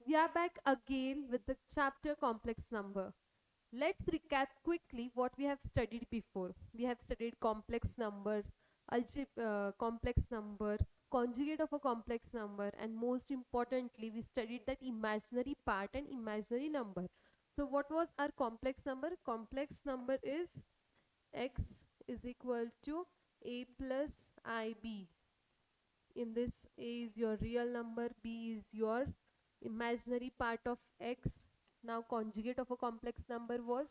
We are back again with the chapter complex number. Let's recap quickly what we have studied before. We have studied complex number, complex number, conjugate of a complex number, and most importantly, we studied that imaginary part and imaginary number. So what was our complex number? Complex number is x is equal to a plus ib. In this, a is your real number, b is your imaginary part of x. Now conjugate of a complex number was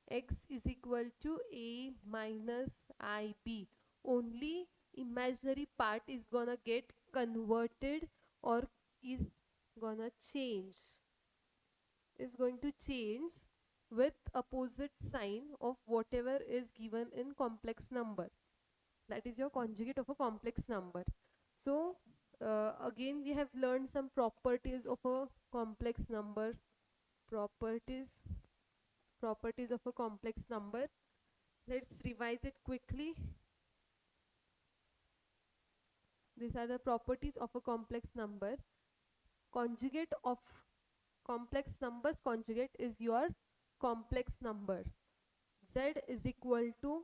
x is equal to a minus ib. Only imaginary part is gonna get converted or is gonna change, is going to change with opposite sign of whatever is given in complex number. That is your conjugate of a complex number. So again we have learned some properties of a complex number. Properties of a complex number. Let's revise it quickly. These are the properties of a complex number. Conjugate of complex numbers, conjugate is your complex number. Z is equal to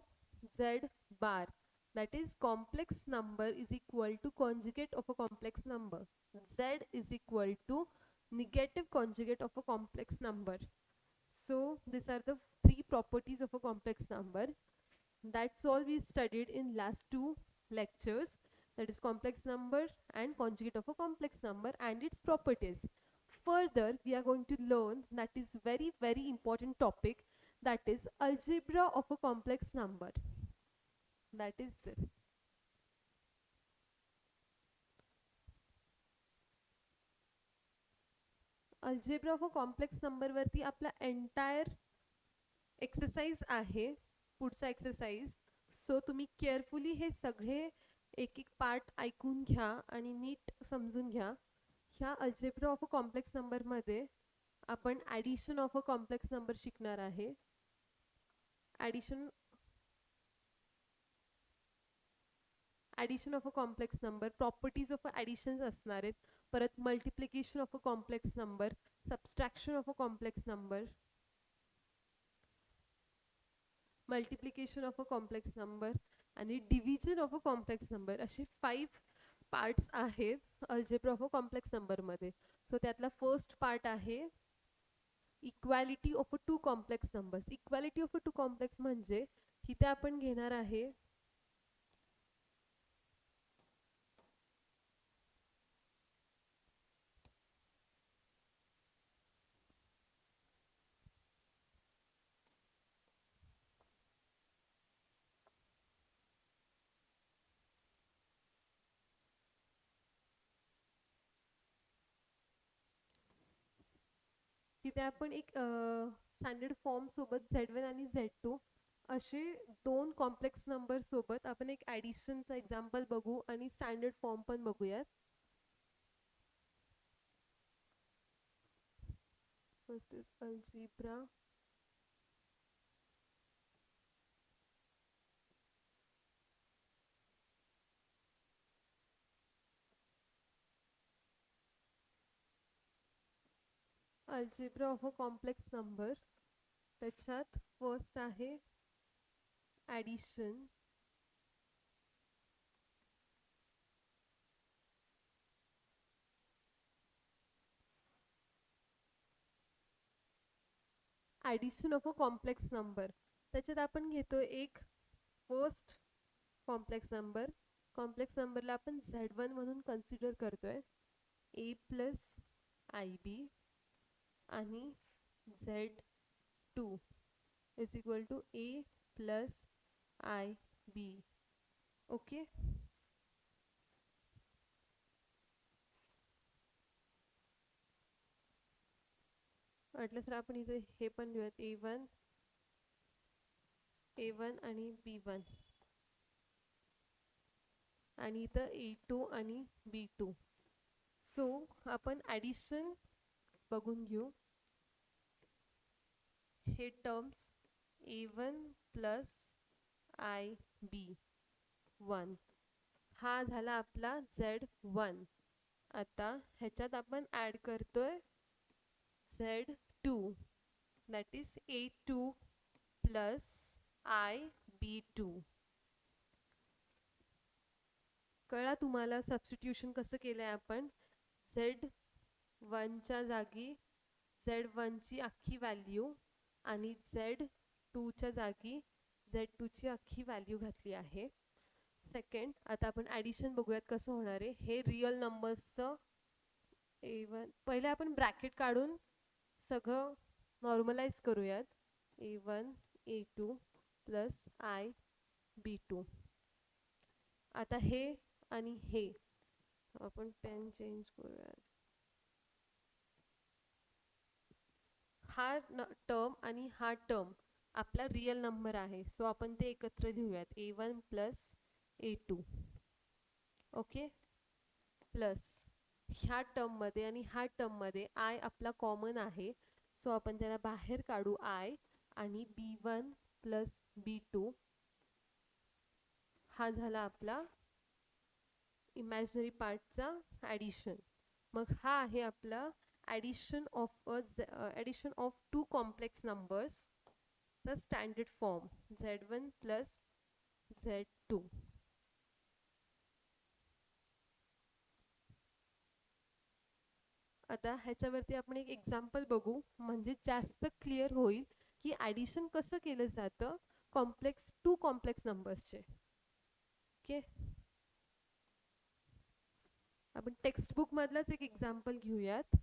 Z bar. That is, complex number is equal to conjugate of a complex number. Z is equal to negative conjugate of a complex number. So these are the three properties of a complex number. That's all we studied in last two lectures. That is complex number and conjugate of a complex number and its properties. Further, we are going to learn that is very important topic, that is algebra of a complex number. That is this. Algebra of a complex number वरती आपला entire exercise आहे, पुढचा exercise. So तुम्ही carefully हे सगळे एक एक part ऐकून घ्या आणि नीट समजून घ्या. ह्या algebra of a complex number मध्ये आपण addition of a complex number शिकणार आहे. Addition of a complex number, properties of additions असणार आहेत. परत multiplication of a complex number, subtraction of a complex number, multiplication of a complex number आणि division of a complex number, असे 5 parts आहेत algebra of a complex number मध्ये. So त्यातला first part आहे equality of a two complex numbers. Equality of a two complex म्हणजे इथे आपण घेणार आहे तिथे आपण एक स्टँडर्ड फॉर्म सोबत Z1 आणि Z2 असे दोन कॉम्प्लेक्स नंबर सोबत आपण एक ॲडिशनचा एक्झाम्पल बघू आणि स्टँडर्ड फॉर्म पण बघूयात. First is algebra algebra of a complex number. त्याच्यात फर्स्ट आहे addition, addition of a complex number. त्याच्यात आपण घेतो एक फर्स्ट कॉम्प्लेक्स नंबर. कॉम्प्लेक्स नंबरला आपण Z1 म्हणून कन्सिडर करतोय. a प्लस आय बी आणि Z2 is equal to a plus i b. Okay, वाटलं सर आपण इथे हे पण लिहूयात A1 आणि B1 आणि इथं A2 आणि B2. सो आपण ॲडिशन बघून घेऊ. हे टर्म्स A1 प्लस आय बी 1 हा झाला आपला Z1. आता ह्याच्यात आपण ॲड करतोय Z2, that is A2 plus IB2. कळा तुम्हाला सबस्टिट्यूशन कसं केलंय आपण? Z1 च्या जागी Z1 ची अख्खी व्हॅल्यू आणि Z2 च्या जागी Z2 ची अख्खी व्हॅल्यू घातली आहे. सेकंड, आता आपण ॲडिशन बघूयात कसं होणार आहे. हे रिअल नंबर्सचं A1, पहिले आपण ब्रॅकेट काढून सगळं नॉर्मलाइज करूयात. A1 A2 plus IB2. आता हे आणि हे आपण पेन चेंज करूयात. हा टर्म आणि हा टर्म आपला रिअल नंबर आहे, सो आपण ते एकत्र लिहूयात. A1 plus A2. Okay, plus ह्या टर्म मध्ये आणि ह्या टर्म मध्ये I आपला कॉमन आहे, सो आपण त्याला बाहेर काढू I, आणि B1 प्लस B2 हा झाला आपला इमॅजिनरी पार्टचा ॲडिशन. मग हा आहे आपला addition of two complex numbers, the standard form Z1 plus Z2. आता ह्याच्यावरती आपण एक एक्झाम्पल बघू, म्हणजे जास्त क्लिअर होईल की ॲडिशन कसं केलं जातं टू कॉम्प्लेक्स नंबर्सचे. ओके, आपण टेक्स्टबुक मधलाच एक एक्झाम्पल घेऊयात,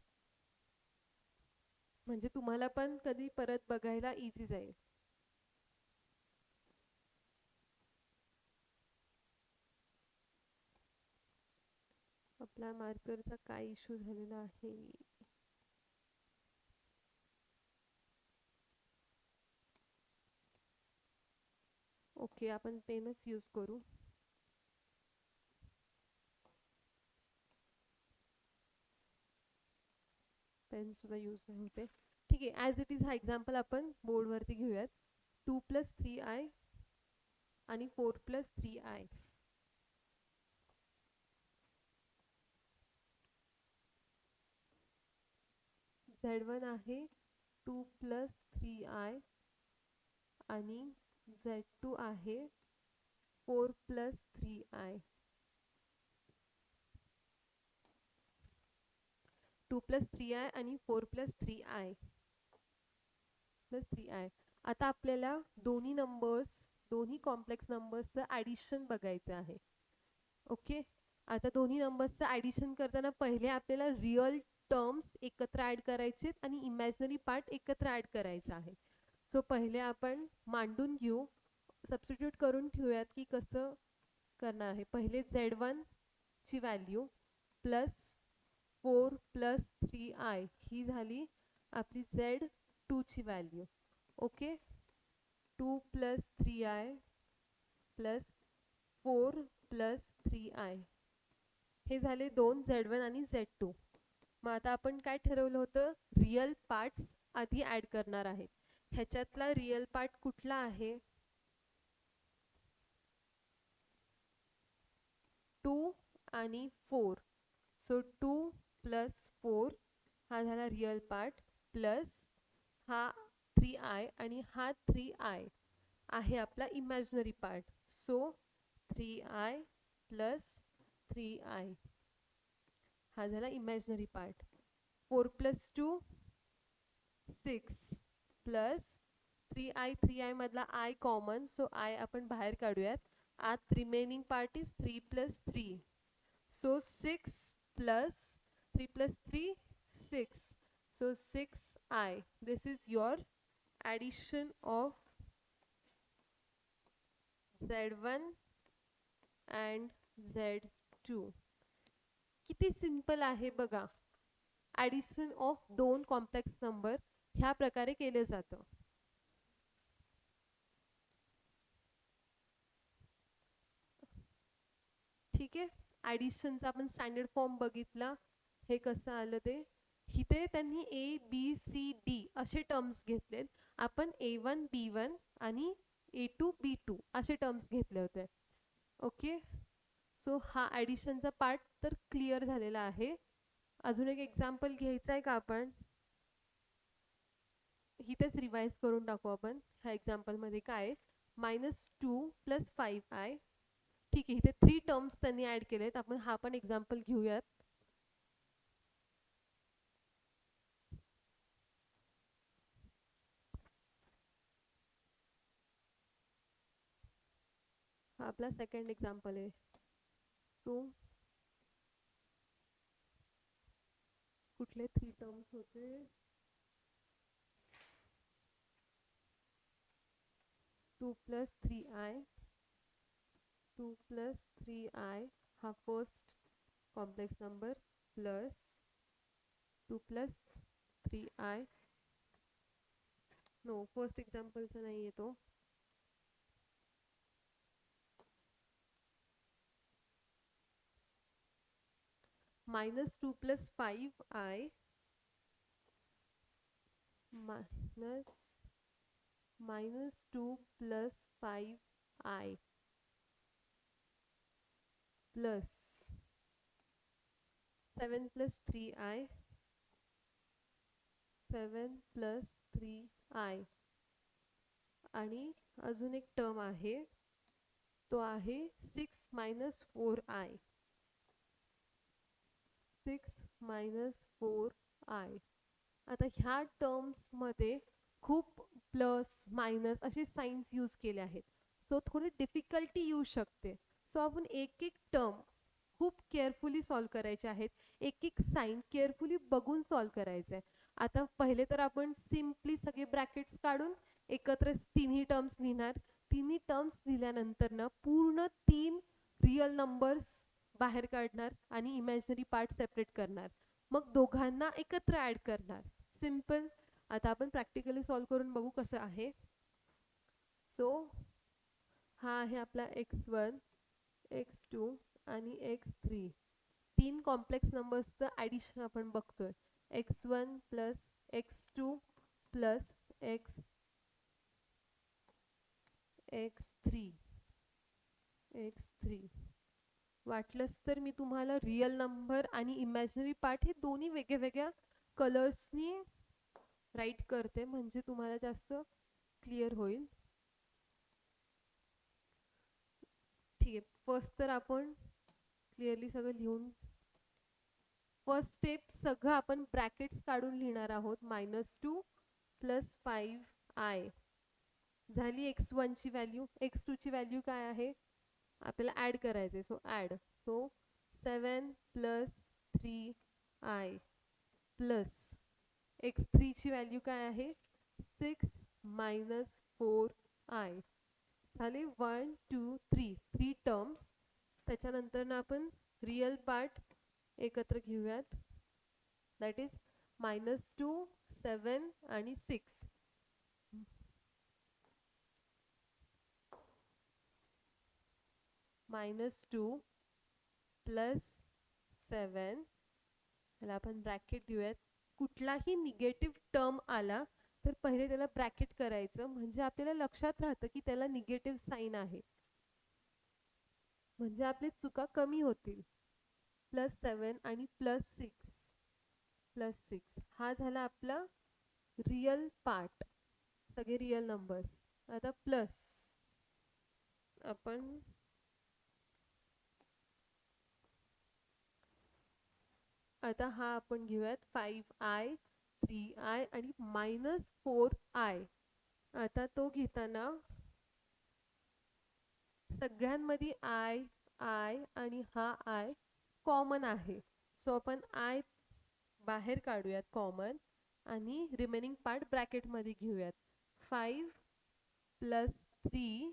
म्हणजे तुम्हाला पण कधी परत बघायला इझी जाईल. आपला मार्करचा काय इश्यू झालेला आहे? ओके, आपण पेनच यूज करू. पेन सुद्धा यूज नाही होते. ठीक आहे, ॲज इट इज हा एक्झाम्पल आपण बोर्डवरती घेऊयात. 2 + 3i आणि 4 + 3i. Z1 आहे 2 + 3i आणि Z2 आहे 4 + 3i. 2 + 3i आणि 4 + 3i प्लस 3i. आता आपल्याला दोन्ही कॉम्प्लेक्स नंबर्सचं ॲडिशन बघायचं आहे. ओके, आता दोन्ही नंबर्सचं ॲडिशन करताना पहिले आपल्याला रिअल टर्म्स एकत्र ॲड करायचे आणि इमॅजिनरी पार्ट एकत्र ॲड करायचा आहे. सो पहिले आपण मांडून घेऊ, सबस्टिट्यूट करून ठेवूयात की कसं करणार आहे. पहिले Z1 ची व्हॅल्यू प्लस 4 + 3i ही झाली आपली Z2 ची value. Okay, 2 + 3i plus 4 + 3i हे झाले दोन Z1 आणि Z2. मग आता आपण काय ठरवलं होतं, रिअल पार्ट्स आधी ॲड करणार आहेत. ह्याच्यातला रिअल पार्ट कुठला आहे? 2 आणि 4. सो 2 + 4 हा झाला रिअल पार्ट, प्लस हा 3i आणि हा 3i आहे आपला imaginary part. So 3i + 3i हा झाला इमॅजिनरी पार्ट. 4 + 2 6 प्लस 3i मधला i कॉमन, सो i आपण बाहेर काढूयात. आत remaining part is 3 + 3. So 6 + 3 + 3 6. So 6i. This is your addition of Z1 and Z2. किती सिंपल आहे बघा. ॲडिशन ऑफ दोन कॉम्प्लेक्स नंबर ह्या प्रकारे केले जातं. ठीक आहे, ॲडिशनचा आपण स्टँडर्ड फॉर्म बघितला. हे कसं आलं ते, इथे त्यांनी ABCD असे टर्म्स घेतलेत. आपण A1 B1 आणि A2 B2 असे टर्म्स घेतले होते. ओके, सो हा ॲडिशनचा पार्ट तर क्लिअर झालेला आहे. अजून एक एक्झाम्पल घ्यायचा आहे का आपण? इथेच रिवाइज करून टाकू आपण. ह्या एक्झाम्पलमध्ये काय -2 + 5i. ठीक आहे, इथे 3 टर्म्स त्यांनी ऍड केलेत. आपण हा पण एक्झाम्पल घेऊयात. हा आपला सेकंड एक्झाम्पल आहे. सो कुठले 3 टर्म्स होते? 2 + 3i, 2 + 3i हा first complex number plus 2 + 3i. No, first एक्झाम्पलचा नाही आहे तो. -2 + 5i -2 + 5i plus 7 + 3i, 7 + 3i. आणि अजून एक टर्म आहे, तो आहे 6 - 4i, 6 - 4i. आता ह्या टर्म्समध्ये खूप प्लस मायनस असे साइन्स यूज केले आहेत, सो थोडी डिफिकल्टी येऊ शकते. सो आपण एक एक टर्म खूप केअरफुली सॉल्व करायचे आहेत, एक एक साइन केअरफुली बघून सॉल्व करायचं आहे. आता पहिले तर आपण सिम्पली सगळे ब्रॅकेट्स काढून एकत्र तिन्ही टर्म्स लिहिणार. तिन्ही टर्म्स लिहिल्यानंतर ना पूर्ण 3 रियल नंबर्स बाहेर काढणार आणि इमॅजिनरी पार्ट सेपरेट करणार. मग दोघांना एकत्र ऍड करणार. सिंपल. आता आपण प्रॅक्टिकली सॉल्व करून बघू कसं आहे. सो हा आहे आपला x1, x2 आणि x3. 3 कॉम्प्लेक्स नंबर्सचं ॲडिशन आपण बघतोय. x1 + x2 + x3. वाटलंच तर मी तुम्हाला रियल नंबर आणि इमॅजिनरी पार्ट हे दोन्ही वेगळ्या कलर्सनी राईट करते, म्हणजे तुम्हाला जास्त क्लिअर होईल. ठीक आहे, फर्स्ट तर आपण क्लिअरली सगळं लिहून, फर्स्ट स्टेप सगळं आपण ब्रॅकेट्स काढून लिहिणार आहोत. -2 + 5i झाली x1 ची व्हॅल्यू. x2 ची व्हॅल्यू काय आहे आपल्याला ऍड करायचे, so add. So 7 + 3i plus x3 ची व्हॅल्यू काय आहे 6 - 4i. झाले 1 2 3 3 टर्म्स. त्याच्यानंतर ना आपण रियल पार्ट एकत्र घेऊयात. दॅट इज -2 7 आणि 6. -2 + 7, त्याला आपण ब्रॅकेट देऊयात. कुठलाही निगेटिव्ह टर्म आला तर पहिले त्याला ब्रॅकेट करायचं, म्हणजे आपल्याला लक्षात राहतं की त्याला निगेटिव्ह साइन आहे, म्हणजे आपली चुका कमी होतील. +7 आणि +6 हा झाला आपला रियल पार्ट, सगळे रियल नंबर्स. आता प्लस आपण आता हा आपण घेऊयात 5i 3i आणि -4i. आता तो घेताना सगळ्यांमध्ये i आणि हा i कॉमन आहे, सो आपण i बाहेर काढूयात कॉमन आणि रिमेनिंग पार्ट ब्रॅकेट मध्ये घेऊयात. 5 + 3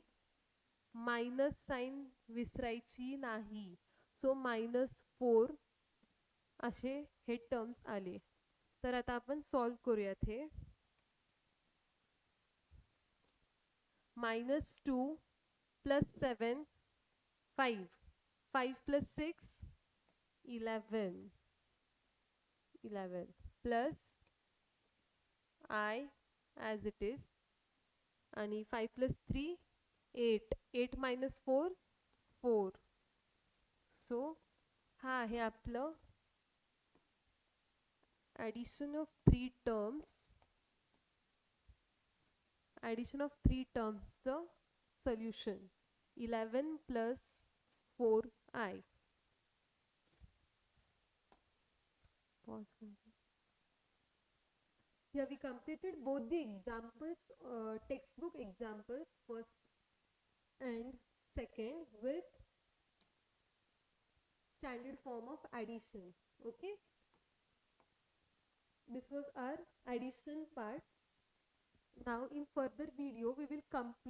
मायनस साइन विसरायची नाही, सो -4 असे हे टर्म्स आले. तर आता आपण सॉल्व करूयात हे. -2 + 7 5, 5 + 6 11 plus i as it is आणि 5 + 3 8, 8 - 4 4. सो हा आहे आपलं addition of 3 terms addition of three terms, the solution. 11 plus 4i. Pause. Here we completed both the examples, textbook examples, first and second, with standard form of addition. Okay, this was our addition part. Now in further video we will complete